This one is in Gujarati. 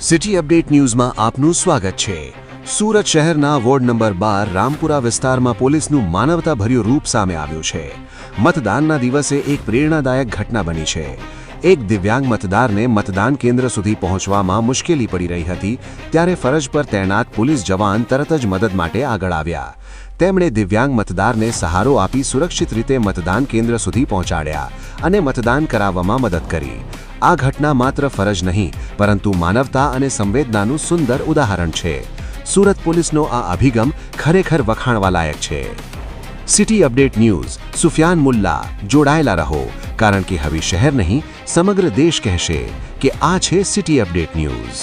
સિટી અપડેટ ન્યૂઝમાં આપનું સ્વાગત છે। સુરત શહેરના વોર્ડ નંબર 12 રામપુરા વિસ્તારમાં પોલીસનું માનવતાભર્યું રૂપ સામે આવ્યું છે। મતદાનના દિવસે એક પ્રેરણાદાયક ઘટના બની છે। એક દિવ્યાંગ મતદારને મતદાન કેન્દ્ર સુધી પહોંચવામાં મુશ્કેલી પડી રહી હતી, ત્યારે ફરજ પર તૈનાત પોલીસ જવાન તરત જ મદદ માટે આગળ આવ્યા। તેમણે દિવ્યાંગ મતદારને સહારો આપી સુરક્ષિત રીતે મતદાન કેન્દ્ર સુધી પહોંચાડ્યા અને મતદાન કરાવવામાં મદદ કરી। આ ઘટના માત્ર ફરજ નહીં, પરંતુ માનવતા અને સંવેદનાનું સુંદર ઉદાહરણ છે। સુરત પોલીસનો આ અભિગમ ખરેખર વખાણવા લાયક છે। City update news Sufiyan Mulla, જોડાયેલા રહો, કારણ કે હવે શહેર નહીં સમગ્ર દેશ કહેશે કે આ છે સિટી અપડેટ ન્યૂઝ।